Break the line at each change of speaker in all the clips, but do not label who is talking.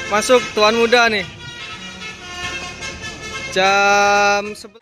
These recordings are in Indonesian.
Masuk Tuan Muda nih. Jam 11.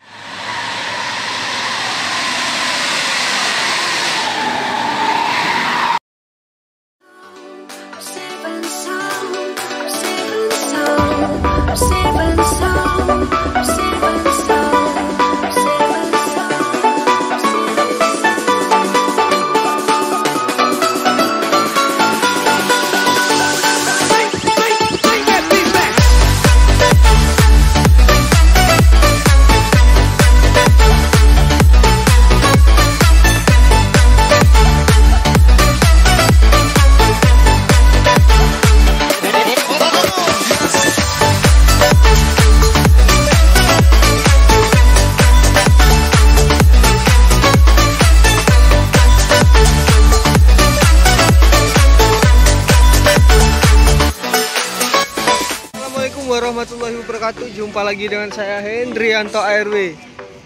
Warahmatullahi wabarakatuh. Jumpa lagi dengan saya Hendrianto ARW.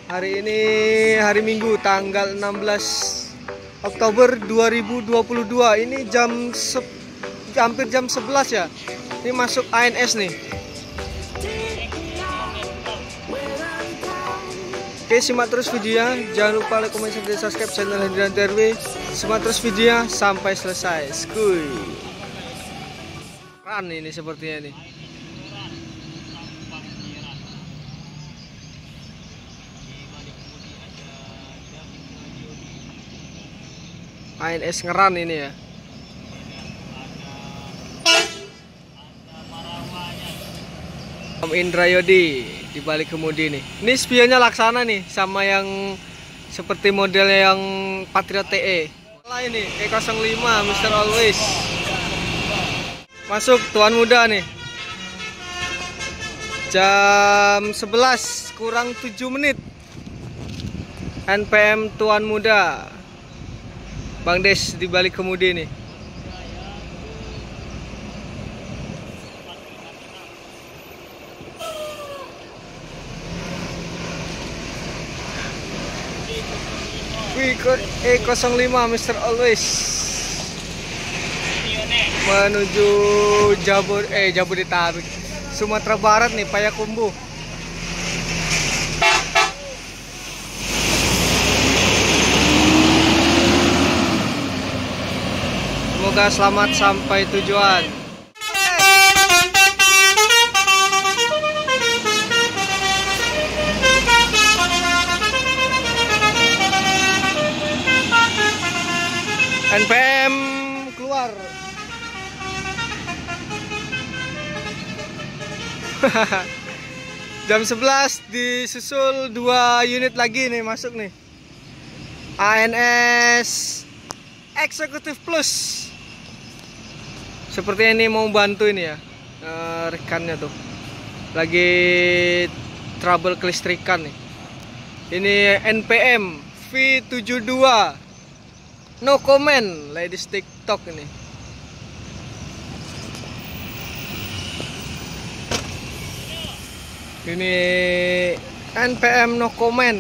Hari ini hari Minggu tanggal 16 Oktober 2022. Ini hampir jam 11 ya. Ini masuk ANS nih. Oke, simak terus videonya. Jangan lupa like, comment, dan subscribe channel Hendrianto ARW. Simak terus videonya sampai selesai. Skuy. Keren ini sepertinya nih. ANS ngeran ini ya. Om Indra Yodi di balik kemudi nih. Ini spionnya Laksana nih, sama yang seperti modelnya yang Patriot TE. Lah ini E05 Mr. Always. Masuk Tuan Muda nih. Jam 11 kurang 7 menit. NPM Tuan Muda. Bang Des di balik kemudi nih. E05 Mr. Always menuju Jabodetabek, Sumatera Barat nih, Payakumbuh. Semoga selamat sampai tujuan. NPM keluar. Jam 11 disusul 2 unit lagi nih masuk nih. ANS Eksekutif Plus. Sepertinya ini mau bantu ini ya, rekannya tuh lagi trouble kelistrikan nih. Ini NPM V72 no comment ladies TikTok ini. Ini NPM no comment.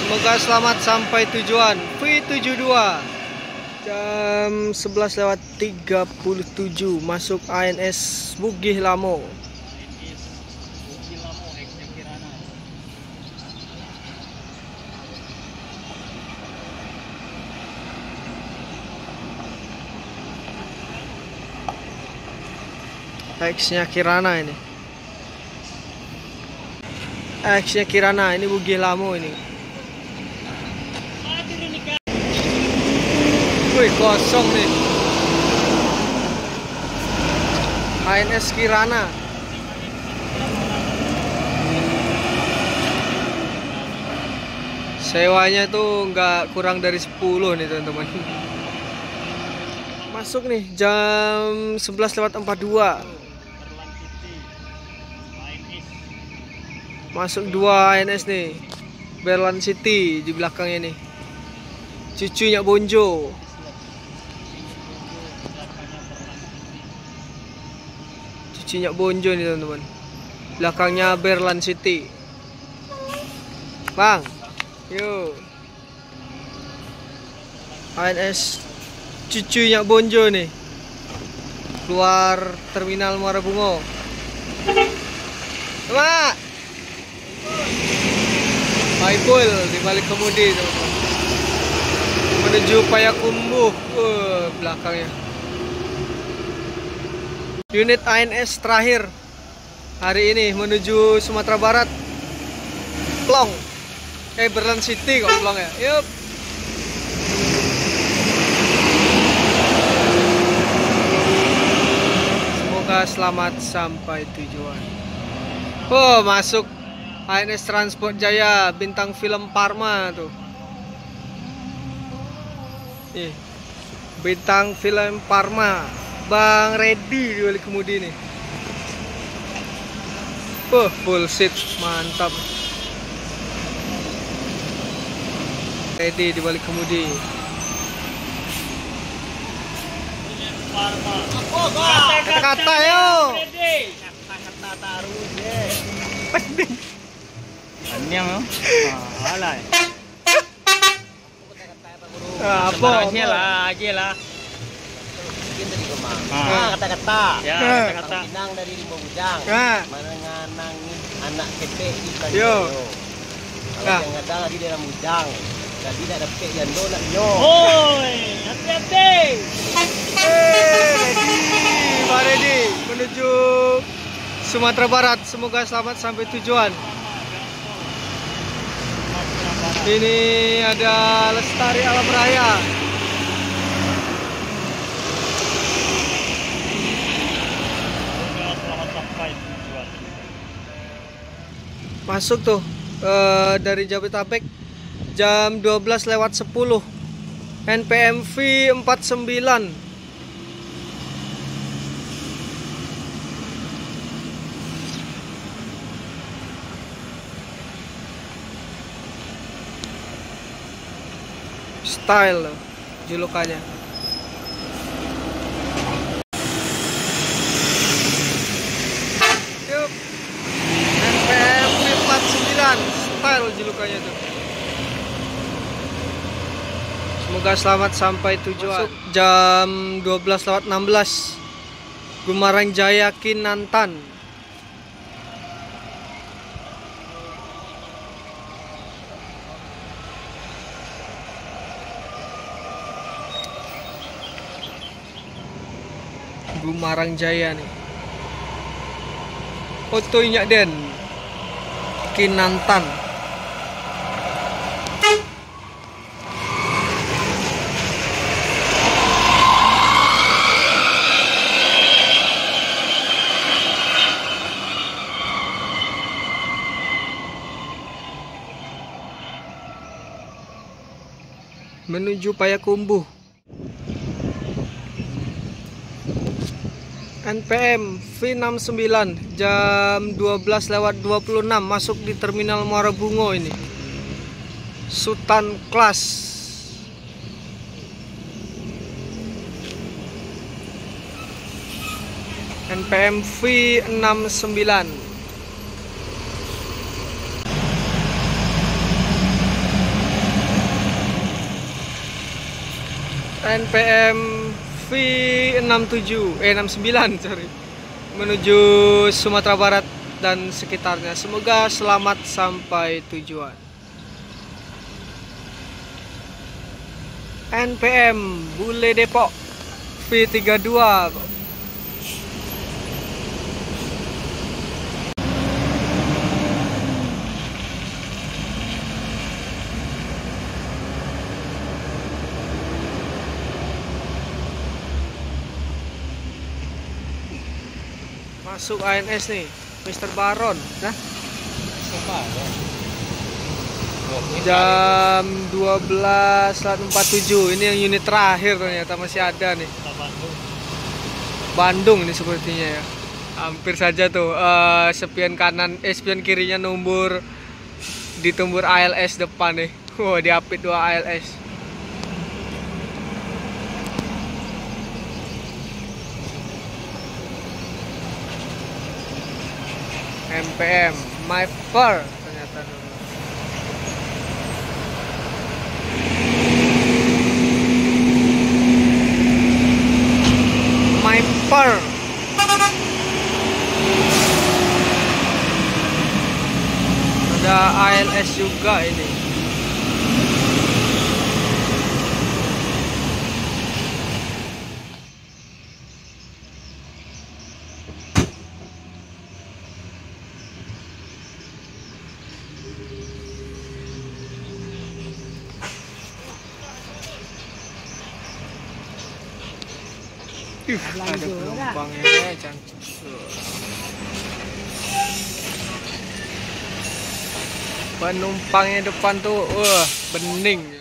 Semoga selamat sampai tujuan. V72 jam 11:37 masuk ANS Bugih Lamo. X-nya Kirana ini. X-nya Kirana ini Bugih Lamo ini. Wih, kosong nih. ANS Kirana. Sewanya tuh nggak kurang dari 10 nih teman-teman. Masuk nih jam 11:42. Masuk 2 ANS nih. Berlan City di belakangnya nih. Cucunya Bonjo. Cucunya Bonjo nih teman-teman. Belakangnya Berlan City. Bang, yuk. ANS cucunya Bonjo nih. Keluar terminal Muara Bungo. Mak. Paipul di balik kemudi, teman-teman. Menuju Payakumbuh. Belakangnya. Unit ANS terakhir hari ini menuju Sumatera Barat. Plong. Berlin City kok Plong ya. Yup. Semoga selamat sampai tujuan. Oh, masuk ANS Transport Jaya, bintang film Parma tuh. Nih, bintang film Parma, Bang Reddy di balik kemudi nih. Full seat, mantap. Reddy di balik kemudi. Kata-kata yo.
Kata-kata taruh deh.
Penting.
Anyang yo. Alay.
Apa?
Aja lah.
Bikin dari rumah. Kata-kata.
Ya, kata-kata.
Pinang dari Rimba Bujang. Menenganangin anak kepe di
Yo.
Tanjung. Kalau yang ada di dalam Bujang. Jadi tidak ada pek yang donak nyo.
Oi, hati-hati.
Pak Reddy menuju Sumatera Barat. Semoga selamat sampai tujuan. Ini ada Lestari Alam Raya.
Selamat sampai tujuan.
Masuk tuh dari Jabodetabek jam 12:10. NPMV 49. Style julukannya. Yup. NPMV 49 style julukannya tuh. Semoga selamat sampai tujuan. Masuk jam 12:16. Gumarang Jaya Kinantan. Gumarang Jaya nih. Fotonya Den Kinantan. Menuju Payakumbuh. NPM V69 jam 12:26 masuk di terminal Muara Bungo ini. Sultan Class. NPM V69. NPM V67 69 sorry, menuju Sumatera Barat dan sekitarnya. Semoga selamat sampai tujuan. NPM Bule Depok V32. Masuk ANS nih, Mr. Baron. Nah, jam 12:47. Ini yang unit terakhir ternyata masih ada nih. Bandung ini sepertinya ya. Hampir saja tuh spion kanan, spion kirinya numbur ditumbur ALS depan nih. Wow, diapit 2 ALS. MPM My Fur ternyata dulu. Super. Ada ALS juga ini. Ada penumpangnya cantik. Penumpangnya depan tuh, bening.